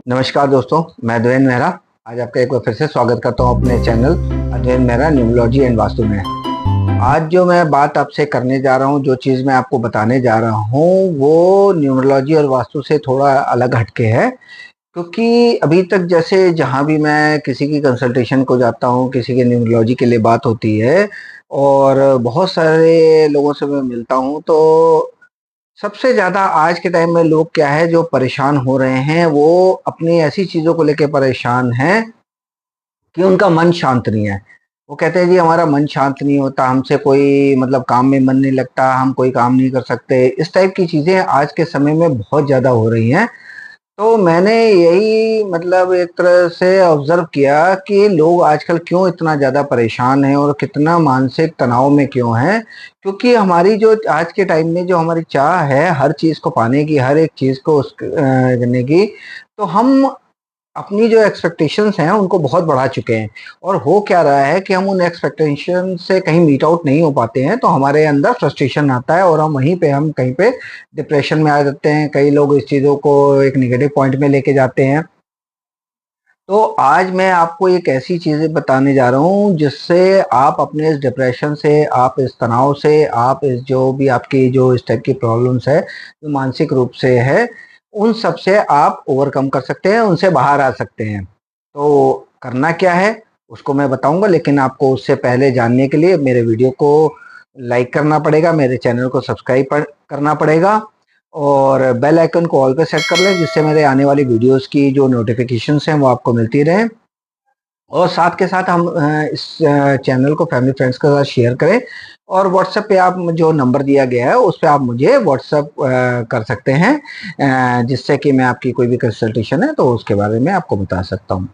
नमस्कार दोस्तों, मैं अद्वैन मेहरा। आज आपका एक बार फिर से स्वागत करता हूं अपने channel Adwain Mehra numerology and vastu में। आज जो मैं बात आपसे करने जा रहा हूं, जो चीज़ मैं आपको बताने जा रहा हूं, वो न्यूमरोलॉजी और वास्तु से थोड़ा अलग हटके है। क्योंकि अभी तक जैसे जहां भी मैं किसी की कंसल्टेशन को जाता हूं, किसी के न्यूमरोलॉजी के लिए बात होती है और बहुत सारे लोगों से मैं मिलता हूं, तो सबसे ज़्यादा आज के टाइम में लोग क्या है जो परेशान हो रहे हैं, वो अपनी ऐसी चीज़ों को लेके परेशान हैं कि उनका मन शांत नहीं है। वो कहते हैं जी हमारा मन शांत नहीं होता, हमसे कोई मतलब काम में मन नहीं लगता, हम कोई काम नहीं कर सकते। इस टाइप की चीज़ें आज के समय में बहुत ज़्यादा हो रही हैं। तो मैंने यही मतलब एक तरह से ऑब्जर्व किया कि लोग आजकल क्यों इतना ज़्यादा परेशान हैं और कितना मानसिक तनाव में क्यों हैं। क्योंकि हमारी जो आज के टाइम में जो हमारी चाह है हर चीज़ को पाने की, हर एक चीज़ को करने की, तो हम अपनी जो एक्सपेक्टेशंस हैं उनको बहुत बढ़ा चुके हैं। और हो क्या रहा है कि हम उन एक्सपेक्टेशन से कहीं मीट आउट नहीं हो पाते हैं, तो हमारे अंदर फ्रस्ट्रेशन आता है और हम कहीं पे डिप्रेशन में आ जाते हैं। कई लोग इस चीज़ों को एक नेगेटिव पॉइंट में लेके जाते हैं। तो आज मैं आपको एक ऐसी चीज़ें बताने जा रहा हूँ जिससे आप अपने इस डिप्रेशन से, आप इस तनाव से, आप इस जो भी आपकी जो इस टाइप की प्रॉब्लम्स है, जो मानसिक रूप से है, उन सब से आप ओवरकम कर सकते हैं, उनसे बाहर आ सकते हैं। तो करना क्या है उसको मैं बताऊंगा, लेकिन आपको उससे पहले जानने के लिए मेरे वीडियो को लाइक करना पड़ेगा, मेरे चैनल को सब्सक्राइब करना पड़ेगा और बेल आइकन को ऑल पे सेट कर लें, जिससे मेरे आने वाली वीडियोस की जो नोटिफिकेशंस हैं वो आपको मिलती रहें। और साथ के साथ हम इस चैनल को फैमिली फ्रेंड्स के साथ शेयर करें। और व्हाट्सएप पे आप जो नंबर दिया गया है उस पे आप मुझे व्हाट्सएप कर सकते हैं, जिससे कि मैं आपकी कोई भी कंसल्टेशन है तो उसके बारे में आपको बता सकता हूँ।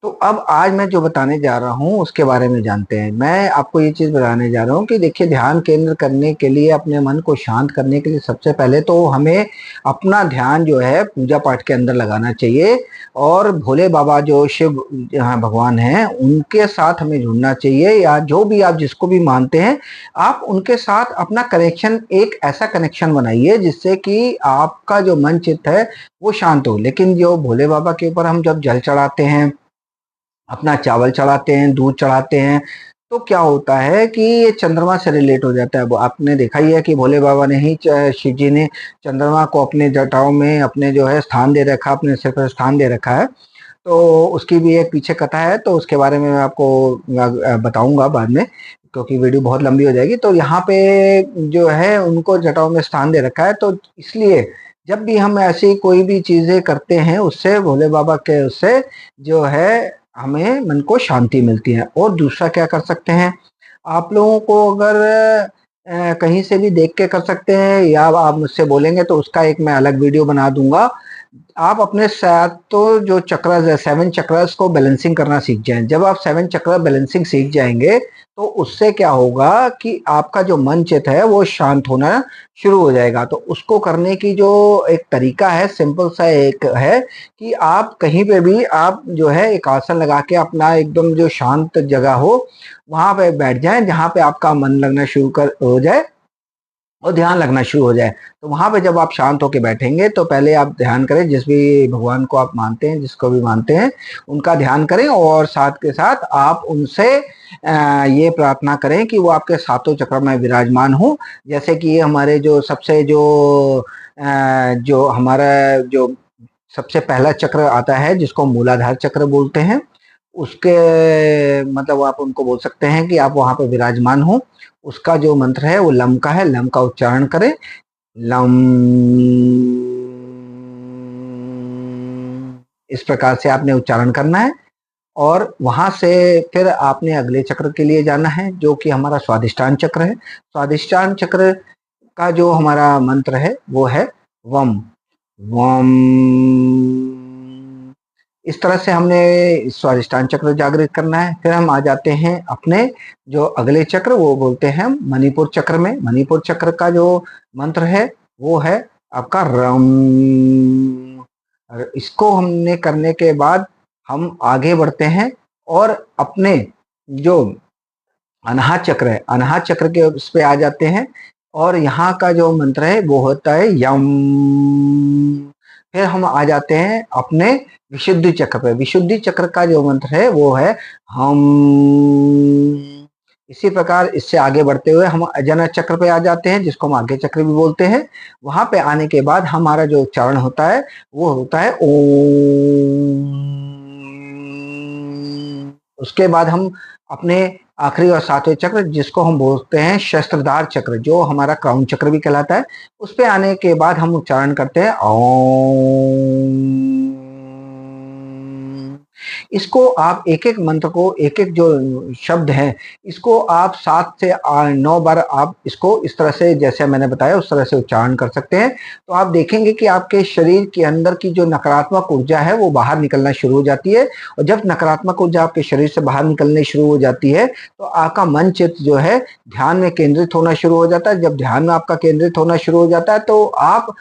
तो अब आज मैं जो बताने जा रहा हूँ उसके बारे में जानते हैं। मैं आपको ये चीज़ बताने जा रहा हूँ कि देखिए, ध्यान केंद्र करने के लिए, अपने मन को शांत करने के लिए सबसे पहले तो हमें अपना ध्यान जो है पूजा पाठ के अंदर लगाना चाहिए। और भोले बाबा जो शिव भगवान हैं उनके साथ हमें जुड़ना चाहिए, या जो भी आप जिसको भी मानते हैं आप उनके साथ अपना कनेक्शन, एक ऐसा कनेक्शन बनाइए जिससे कि आपका जो मन चित्त है वो शांत हो। लेकिन जो भोले बाबा के ऊपर हम जब जल चढ़ाते हैं, अपना चावल चढ़ाते हैं, दूध चढ़ाते हैं, तो क्या होता है कि ये चंद्रमा से रिलेट हो जाता है। वो आपने देखा ही है कि भोले बाबा ने ही शिव जी ने चंद्रमा को अपने जटाओं में अपने जो है स्थान दे रखा, अपने सिर पर स्थान दे रखा है। तो उसकी भी एक पीछे कथा है, तो उसके बारे में मैं आपको बताऊंगा बाद में, क्योंकि वीडियो बहुत लंबी हो जाएगी। तो यहाँ पे जो है उनको जटाओं में स्थान दे रखा है, तो इसलिए जब भी हम ऐसी कोई भी चीजें करते हैं उससे भोले बाबा के उससे जो है हमें मन को शांति मिलती है। और दूसरा क्या कर सकते हैं, आप लोगों को अगर कहीं से भी देख के कर सकते हैं या आप मुझसे बोलेंगे तो उसका एक मैं अलग वीडियो बना दूंगा। आप अपने साथ तो जो चक्रस है, 7 चक्रस को बैलेंसिंग करना सीख जाएं। जब आप 7 चक्र बैलेंसिंग सीख जाएंगे तो उससे क्या होगा कि आपका जो मन चित है वो शांत होना शुरू हो जाएगा। तो उसको करने की जो एक तरीका है, सिंपल सा एक है कि आप कहीं पे भी आप जो है एक आसन लगा के अपना एकदम जो शांत जगह हो वहां पे बैठ जाएं, जहां पे आपका मन लगना शुरू कर हो जाए और ध्यान लगना शुरू हो जाए। तो वहां पे जब आप शांत होकर बैठेंगे तो पहले आप ध्यान करें, जिस भी भगवान को आप मानते हैं, जिसको भी मानते हैं उनका ध्यान करें। और साथ के साथ आप उनसे ये प्रार्थना करें कि वो आपके सातों चक्र में विराजमान हो। जैसे कि ये हमारे जो सबसे जो हमारा जो सबसे पहला चक्र आता है जिसको मूलाधार चक्र बोलते हैं, उसके मतलब आप उनको बोल सकते हैं कि आप वहां पर विराजमान हो। उसका जो मंत्र है वो लम का है, लम का उच्चारण करें, लम। इस प्रकार से आपने उच्चारण करना है। और वहां से फिर आपने अगले चक्र के लिए जाना है जो कि हमारा स्वादिष्टान चक्र है। स्वादिष्टान चक्र का जो हमारा मंत्र है वो है वम। वम। इस तरह से हमने स्वादिष्टान चक्र जागृत करना है। फिर हम आ जाते हैं अपने जो अगले चक्र, वो बोलते हैं मणिपुर चक्र में। मणिपुर चक्र का जो मंत्र है वो है आपका रम। इसको हमने करने के बाद हम आगे बढ़ते हैं और अपने जो अनाहत चक्र है, अनाहत चक्र के उस पे आ जाते हैं। और यहाँ का जो मंत्र है वो होता है यम। फिर हम आ जाते हैं अपने विशुद्धि चक्र पे। विशुद्धि चक्र का जो मंत्र है वो है हम। इसी प्रकार इससे आगे बढ़ते हुए हम अजन चक्र पे आ जाते हैं, जिसको हम आगे चक्र भी बोलते हैं। वहां पे आने के बाद हमारा जो उच्चारण होता है वो होता है ओम। उसके बाद हम अपने आखिरी और सातवें चक्र, जिसको हम बोलते हैं शस्त्रधार चक्र, जो हमारा क्राउन चक्र भी कहलाता है, उस पे आने के बाद हम उच्चारण करते हैं ओम। इसको आप एक एक मंत्र को, एक एक जो शब्द है, इसको आप 7 से 9 बार आप इसको इस तरह से, जैसे मैंने बताया उस तरह से उच्चारण कर सकते हैं। तो आप देखेंगे कि आपके शरीर के अंदर की जो नकारात्मक ऊर्जा है वो बाहर निकलना शुरू हो जाती है। और जब नकारात्मक ऊर्जा आपके शरीर से बाहर निकलने शुरू हो जाती है तो आपका मन चित्त जो है ध्यान में केंद्रित होना शुरू हो जाता है। जब ध्यान में आपका केंद्रित होना शुरू हो जाता है तो आप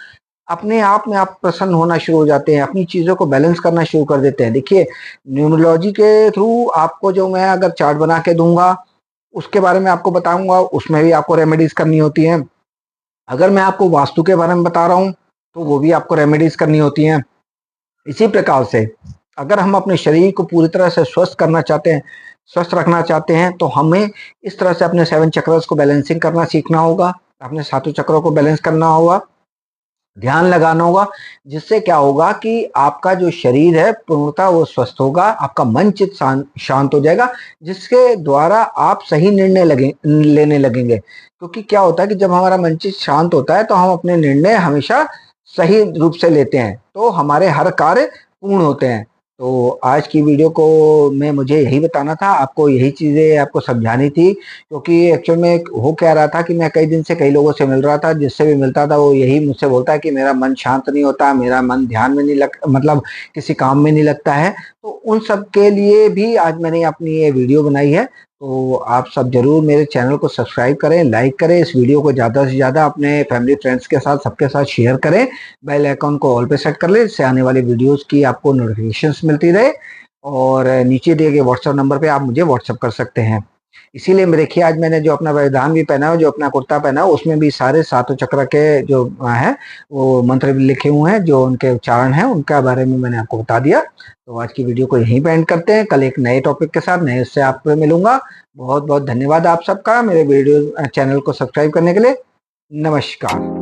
अपने आप में आप प्रसन्न होना शुरू हो जाते हैं, अपनी चीजों को बैलेंस करना शुरू कर देते हैं। देखिए, न्यूमरोलॉजी के थ्रू आपको जो मैं अगर चार्ट बना के दूंगा उसके बारे में आपको बताऊंगा, उसमें भी आपको रेमेडीज करनी होती है। अगर मैं आपको वास्तु के बारे में बता रहा हूं तो वो भी आपको रेमेडीज करनी होती हैं। इसी प्रकार से अगर हम अपने शरीर को पूरी तरह से स्वस्थ करना चाहते हैं, स्वस्थ रखना चाहते हैं, तो हमें इस तरह से अपने 7 चक्रस को बैलेंसिंग करना सीखना होगा, अपने सातों चक्रों को बैलेंस करना होगा, ध्यान लगाना होगा। जिससे क्या होगा कि आपका जो शरीर है पूर्णतः वो स्वस्थ होगा, आपका मन चित्त शांत हो जाएगा, जिसके द्वारा आप सही निर्णय लेने लगेंगे। क्योंकि क्या होता है कि जब हमारा मन चित्त शांत होता है तो हम अपने निर्णय हमेशा सही रूप से लेते हैं, तो हमारे हर कार्य पूर्ण होते हैं। तो आज की वीडियो को में मुझे यही बताना था, आपको यही चीज़ें आपको समझानी थी। क्योंकि एक्चुअल में हो क्या रहा था कि मैं कई दिन से कई लोगों से मिल रहा था, जिससे भी मिलता था वो यही मुझसे बोलता है कि मेरा मन शांत नहीं होता, मेरा मन ध्यान में नहीं मतलब किसी काम में नहीं लगता है। तो उन सब के लिए भी आज मैंने अपनी ये वीडियो बनाई है। तो आप सब जरूर मेरे चैनल को सब्सक्राइब करें, लाइक करें, इस वीडियो को ज़्यादा से ज़्यादा अपने फैमिली फ्रेंड्स के साथ सबके साथ शेयर करें। बेल आइकन को ऑल पे सेट कर लें, इससे आने वाली वीडियोस की आपको नोटिफिकेशंस मिलती रहे। और नीचे दिए गए व्हाट्सएप नंबर पे आप मुझे व्हाट्सएप कर सकते हैं। इसीलिए मैं देखिए आज मैंने जो अपना परिधान भी पहना है, जो अपना कुर्ता पहना है, उसमें भी सारे सातों चक्र के जो है वो मंत्र भी लिखे हुए हैं, जो उनके उच्चारण है उनका बारे में मैंने आपको बता दिया। तो आज की वीडियो को यहीं पे एंड करते हैं, कल एक नए टॉपिक के साथ नए उससे आपसे मिलूंगा। बहुत बहुत धन्यवाद आप सबका मेरे वीडियो चैनल को सब्सक्राइब करने के लिए। नमस्कार।